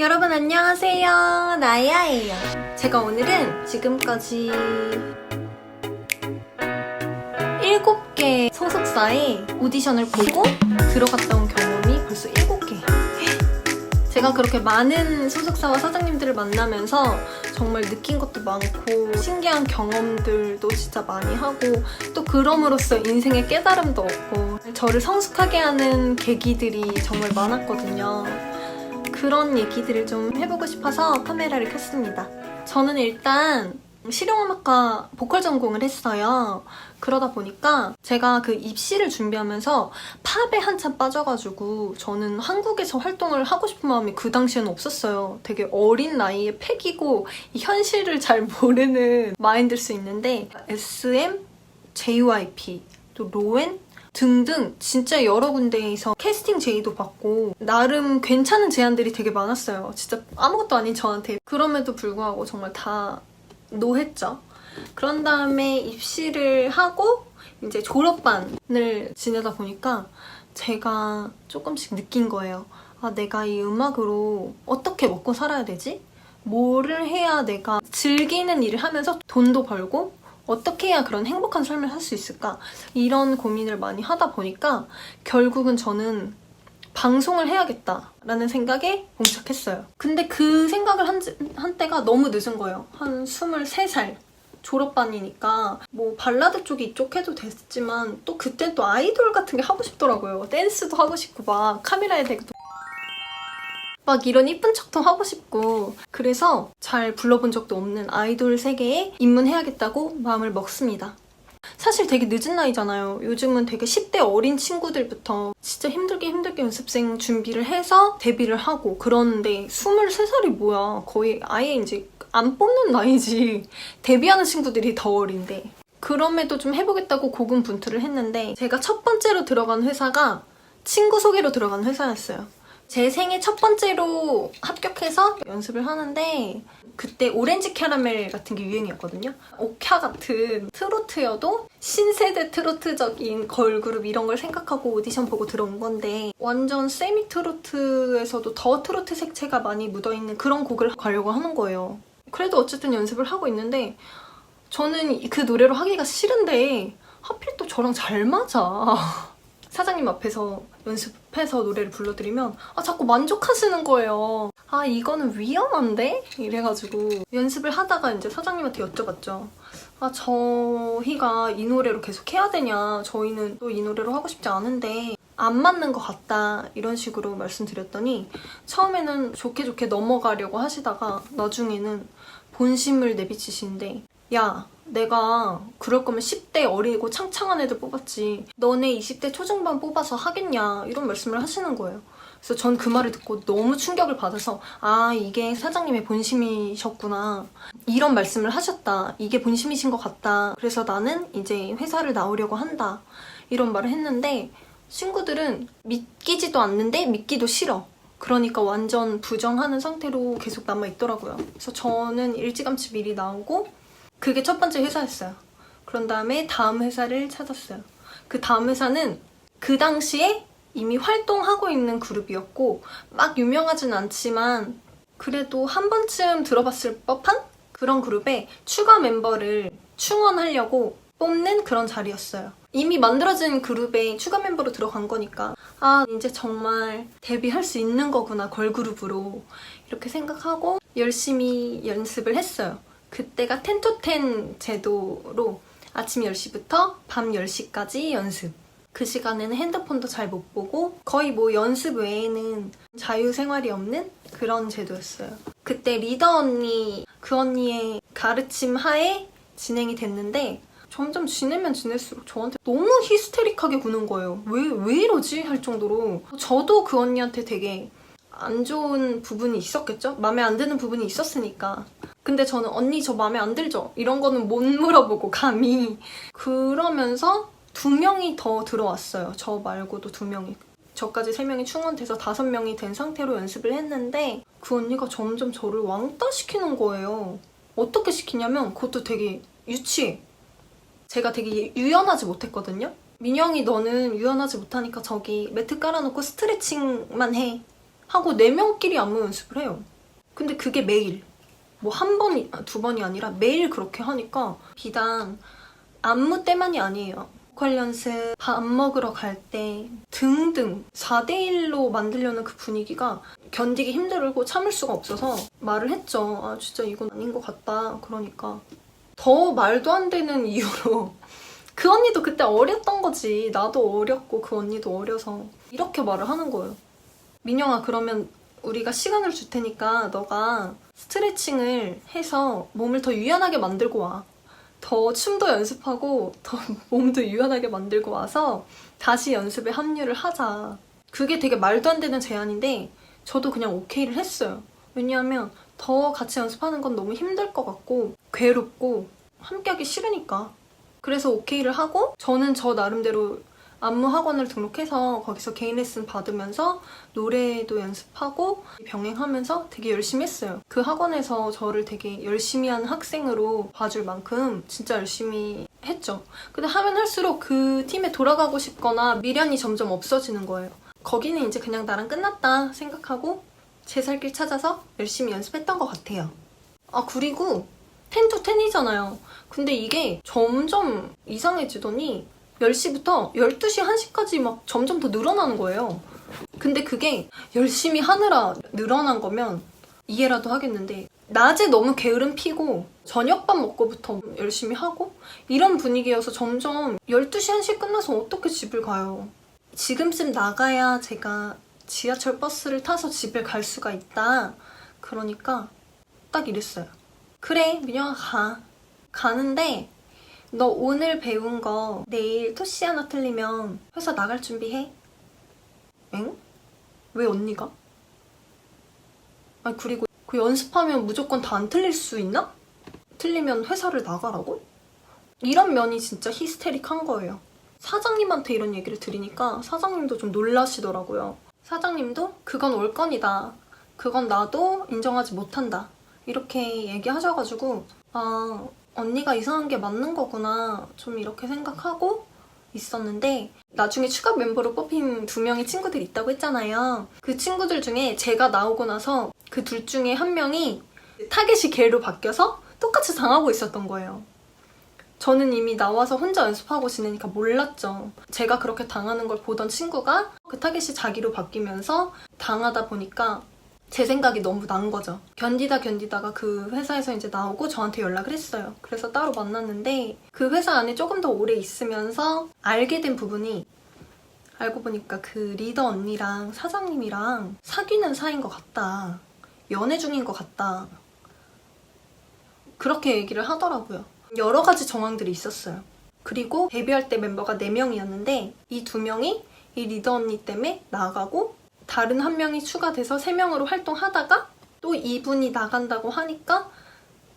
여러분 안녕하세요. 나야예요. 제가 오늘은 지금까지 7개 소속사에 오디션을 보고 들어갔다 온 경험이 벌써 7개. 제가 그렇게 많은 소속사와 사장님들을 만나면서 정말 느낀 것도 많고 신기한 경험들도 진짜 많이 하고 또 그럼으로써 인생의 깨달음도 얻고 저를 성숙하게 하는 계기들이 정말 많았거든요. 그런 얘기들을 좀 해보고 싶어서 카메라를 켰습니다. 저는 일단 실용음악과 보컬 전공을 했어요. 그러다 보니까 제가 그 입시를 준비하면서 팝에 한참 빠져가지고 저는 한국에서 활동을 하고 싶은 마음이 그 당시에는 없었어요. 되게 어린 나이에 패기고 이 현실을 잘 모르는 마인드일 수 있는데 SM, JYP, 또 로엔 등등 진짜 여러 군데에서 캐스팅 제의도 받고 나름 괜찮은 제안들이 되게 많았어요. 진짜 아무것도 아닌 저한테. 그럼에도 불구하고 정말 다 노했죠. 그런 다음에 입시를 하고 이제 졸업반을 지내다 보니까 제가 조금씩 느낀 거예요. 아, 내가 이 음악으로 어떻게 먹고 살아야 되지? 뭐를 해야 내가 즐기는 일을 하면서 돈도 벌고 어떻게 해야 그런 행복한 삶을 살 수 있을까? 이런 고민을 많이 하다 보니까 결국은 저는 방송을 해야겠다라는 생각에 봉착했어요. 근데 그 생각을 한 때가 너무 늦은 거예요. 한 23살. 졸업반이니까 뭐 발라드 쪽이 이쪽 해도 됐지만 또 그때 또 아이돌 같은 게 하고 싶더라고요. 댄스도 하고 싶고 막 카메라에 대고 막 이런 이쁜 척도 하고 싶고 그래서 잘 불러본 적도 없는 아이돌 세계에 입문해야겠다고 마음을 먹습니다. 사실 되게 늦은 나이잖아요. 요즘은 되게 10대 어린 친구들부터 진짜 힘들게 연습생 준비를 해서 데뷔를 하고 그러는데 23살이 뭐야. 거의 아예 이제 안 뽑는 나이지. 데뷔하는 친구들이 더 어린데. 그럼에도 좀 해보겠다고 고군분투를 했는데 제가 첫 번째로 들어간 회사가 친구 소개로 들어간 회사였어요. 제 생애 첫 번째로 합격해서 연습을 하는데 그때 오렌지 캐러멜 같은 게 유행이었거든요. 옥야 같은 트로트여도 신세대 트로트적인 걸그룹 이런 걸 생각하고 오디션 보고 들어온 건데 완전 세미 트로트에서도 더 트로트 색채가 많이 묻어있는 그런 곡을 가려고 하는 거예요. 그래도 어쨌든 연습을 하고 있는데 저는 그 노래로 하기가 싫은데 하필 또 저랑 잘 맞아. 사장님 앞에서 연습해서 노래를 불러드리면 자꾸 만족하시는 거예요. 아, 이거는 위험한데? 이래가지고 연습을 하다가 이제 사장님한테 여쭤봤죠. 저희가 이 노래로 계속 해야 되냐? 저희는 또 이 노래로 하고 싶지 않은데 안 맞는 것 같다. 이런 식으로 말씀드렸더니 처음에는 좋게 넘어가려고 하시다가 나중에는 본심을 내비치시는데 야, 내가 그럴 거면 10대 어리고 창창한 애들 뽑았지 너네 20대 초중반 뽑아서 하겠냐 이런 말씀을 하시는 거예요. 그래서 전 그 말을 듣고 너무 충격을 받아서 이게 사장님의 본심이셨구나. 이런 말씀을 하셨다. 이게 본심이신 것 같다. 그래서 나는 이제 회사를 나오려고 한다. 이런 말을 했는데 친구들은 믿기지도 않는데 믿기도 싫어. 그러니까 완전 부정하는 상태로 계속 남아있더라고요. 그래서 저는 일찌감치 미리 나오고 그게 첫 번째 회사였어요. 그런 다음에 다음 회사를 찾았어요. 그 다음 회사는 그 당시에 이미 활동하고 있는 그룹이었고 막 유명하진 않지만 그래도 한 번쯤 들어봤을 법한 그런 그룹에 추가 멤버를 충원하려고 뽑는 그런 자리였어요. 이미 만들어진 그룹에 추가 멤버로 들어간 거니까 이제 정말 데뷔할 수 있는 거구나 걸그룹으로 이렇게 생각하고 열심히 연습을 했어요. 그때가 10to10 제도로 아침 10시부터 밤 10시까지 연습. 그 시간에는 핸드폰도 잘 못 보고 거의 뭐 연습 외에는 자유생활이 없는 그런 제도였어요. 그때 리더 언니, 그 언니의 가르침 하에 진행이 됐는데 점점 지내면 지낼수록 저한테 너무 히스테릭하게 구는 거예요. 왜 이러지? 할 정도로. 저도 그 언니한테 되게 안 좋은 부분이 있었겠죠? 마음에 안 드는 부분이 있었으니까. 근데 저는 언니 저 마음에 안 들죠? 이런 거는 못 물어보고 감히. 그러면서 2명이 더 들어왔어요. 저 말고도 2명이. 저까지 3명이 충원돼서 5명이 된 상태로 연습을 했는데 그 언니가 점점 저를 왕따 시키는 거예요. 어떻게 시키냐면 그것도 되게 유치해. 제가 되게 유연하지 못했거든요? 민영이 너는 유연하지 못하니까 저기 매트 깔아놓고 스트레칭만 해. 하고 4명끼리 안무 연습을 해요. 근데 그게 매일 뭐 한 번이 두 번이 아니라 매일 그렇게 하니까 비단 안무 때만이 아니에요. 보컬 연습, 밥 먹으러 갈 때 등등 4대1로 만들려는 그 분위기가 견디기 힘들고 참을 수가 없어서 말을 했죠. 아 진짜 이건 아닌 것 같다. 그러니까 더 말도 안 되는 이유로 그 언니도 그때 어렸던 거지. 나도 어렸고 그 언니도 어려서 이렇게 말을 하는 거예요. 민영아 그러면 우리가 시간을 줄 테니까 너가 스트레칭을 해서 몸을 더 유연하게 만들고 와. 더 춤도 연습하고 더 몸도 유연하게 만들고 와서 다시 연습에 합류를 하자. 그게 되게 말도 안 되는 제안인데 저도 그냥 오케이를 했어요. 왜냐하면 더 같이 연습하는 건 너무 힘들 것 같고 괴롭고 함께하기 싫으니까. 그래서 오케이를 하고 저는 저 나름대로 안무 학원을 등록해서 거기서 개인 레슨 받으면서 노래도 연습하고 병행하면서 되게 열심히 했어요. 그 학원에서 저를 되게 열심히 한 학생으로 봐줄 만큼 진짜 열심히 했죠. 근데 하면 할수록 그 팀에 돌아가고 싶거나 미련이 점점 없어지는 거예요. 거기는 이제 그냥 나랑 끝났다 생각하고 제 살 길 찾아서 열심히 연습했던 것 같아요. 아 그리고 10to 10이잖아요. 근데 이게 점점 이상해지더니 10시부터 12시, 1시까지 막 점점 더 늘어나는 거예요. 근데 그게 열심히 하느라 늘어난 거면 이해라도 하겠는데 낮에 너무 게으름 피고 저녁밥 먹고부터 열심히 하고 이런 분위기여서 점점 12시, 1시 끝나서 어떻게 집을 가요. 지금쯤 나가야 제가 지하철 버스를 타서 집에 갈 수가 있다. 그러니까 딱 이랬어요. 그래 민영아 가. 가는데 너 오늘 배운 거 내일 토시 하나 틀리면 회사 나갈 준비해. 엥? 왜 언니가? 아니 그리고 그 연습하면 무조건 다 안 틀릴 수 있나? 틀리면 회사를 나가라고? 이런 면이 진짜 히스테릭한 거예요. 사장님한테 이런 얘기를 들으니까 사장님도 좀 놀라시더라고요. 사장님도 그건 올건이다. 그건 나도 인정하지 못한다. 이렇게 얘기하셔가지고 아 언니가 이상한 게 맞는 거구나 좀 이렇게 생각하고 있었는데 나중에 추가 멤버로 뽑힌 2명의 친구들이 있다고 했잖아요. 그 친구들 중에 제가 나오고 나서 그 둘 중에 한 명이 타겟이 걔로 바뀌어서 똑같이 당하고 있었던 거예요. 저는 이미 나와서 혼자 연습하고 지내니까 몰랐죠. 제가 그렇게 당하는 걸 보던 친구가 그 타겟이 자기로 바뀌면서 당하다 보니까 제 생각이 너무 난 거죠. 견디다가 그 회사에서 이제 나오고 저한테 연락을 했어요. 그래서 따로 만났는데 그 회사 안에 조금 더 오래 있으면서 알게 된 부분이 알고 보니까 그 리더 언니랑 사장님이랑 사귀는 사이인 것 같다. 연애 중인 것 같다. 그렇게 얘기를 하더라고요. 여러 가지 정황들이 있었어요. 그리고 데뷔할 때 멤버가 4명이었는데 이 2명이 이 리더 언니 때문에 나가고 다른 한 명이 추가돼서 3명으로 활동하다가 또 이분이 나간다고 하니까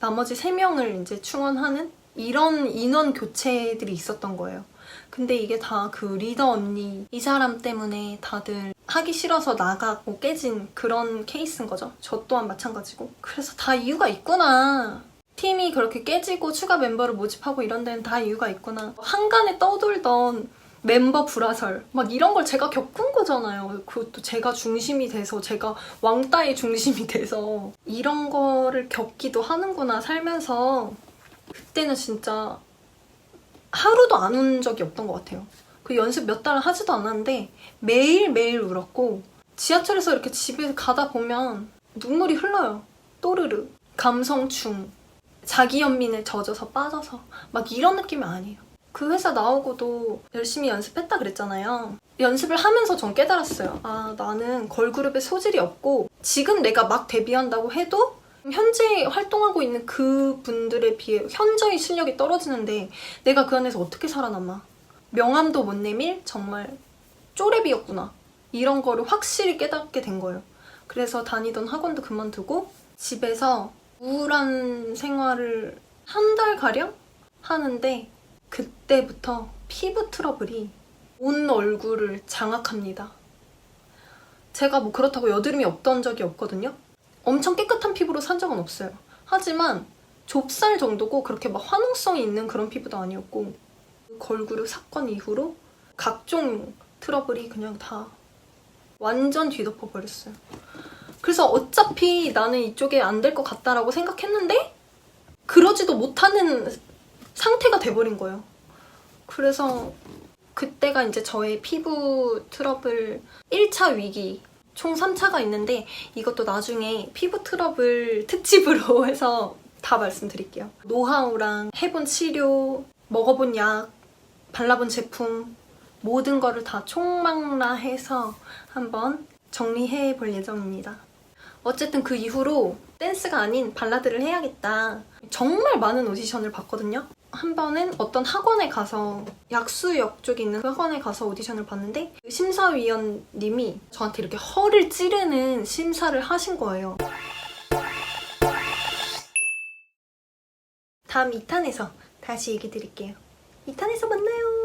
나머지 3명을 이제 충원하는 이런 인원 교체들이 있었던 거예요. 근데 이게 다 그 리더 언니 이 사람 때문에 다들 하기 싫어서 나가고 깨진 그런 케이스인 거죠. 저 또한 마찬가지고. 그래서 다 이유가 있구나. 팀이 그렇게 깨지고 추가 멤버를 모집하고 이런 데는 다 이유가 있구나. 한간에 떠돌던 멤버 불화설 막 이런 걸 제가 겪은 거잖아요. 그것도 제가 중심이 돼서 제가 왕따의 중심이 돼서 이런 거를 겪기도 하는구나 살면서. 그때는 진짜 하루도 안 운 적이 없던 것 같아요. 그 연습 몇 달을 하지도 않았는데 매일매일 울었고 지하철에서 이렇게 집에 가다 보면 눈물이 흘러요. 또르르. 감성충. 자기 연민에 젖어서 빠져서 막 이런 느낌이 아니에요. 그 회사 나오고도 열심히 연습했다 그랬잖아요. 연습을 하면서 전 깨달았어요. 아 나는 걸그룹에 소질이 없고 지금 내가 막 데뷔한다고 해도 현재 활동하고 있는 그분들에 비해 현저히 실력이 떨어지는데 내가 그 안에서 어떻게 살아남아. 명함도 못 내밀 정말 쪼렙이었구나. 이런 거를 확실히 깨닫게 된 거예요. 그래서 다니던 학원도 그만두고 집에서 우울한 생활을 한 달가량 하는데 그때부터 피부 트러블이 온 얼굴을 장악합니다. 제가 뭐 그렇다고 여드름이 없던 적이 없거든요. 엄청 깨끗한 피부로 산 적은 없어요. 하지만 좁쌀 정도고 그렇게 막 화농성이 있는 그런 피부도 아니었고 걸그룹 사건 이후로 각종 트러블이 그냥 다 완전 뒤덮어 버렸어요. 그래서 어차피 나는 이쪽에 안 될 것 같다라고 생각했는데 그러지도 못하는 상태가 돼버린 거예요. 그래서 그때가 이제 저의 피부 트러블 1차 위기, 총 3차가 있는데 이것도 나중에 피부 트러블 특집으로 해서 다 말씀드릴게요. 노하우랑 해본 치료, 먹어본 약, 발라본 제품 모든 거를 다 총망라해서 한번 정리해 볼 예정입니다. 어쨌든 그 이후로 댄스가 아닌 발라드를 해야겠다. 정말 많은 오디션을 봤거든요. 한 번은 어떤 학원에 가서 약수역 쪽에 있는 그 학원에 가서 오디션을 봤는데 심사위원님이 저한테 이렇게 허를 찌르는 심사를 하신 거예요. 다음 2탄에서 다시 얘기 드릴게요. 2탄에서 만나요.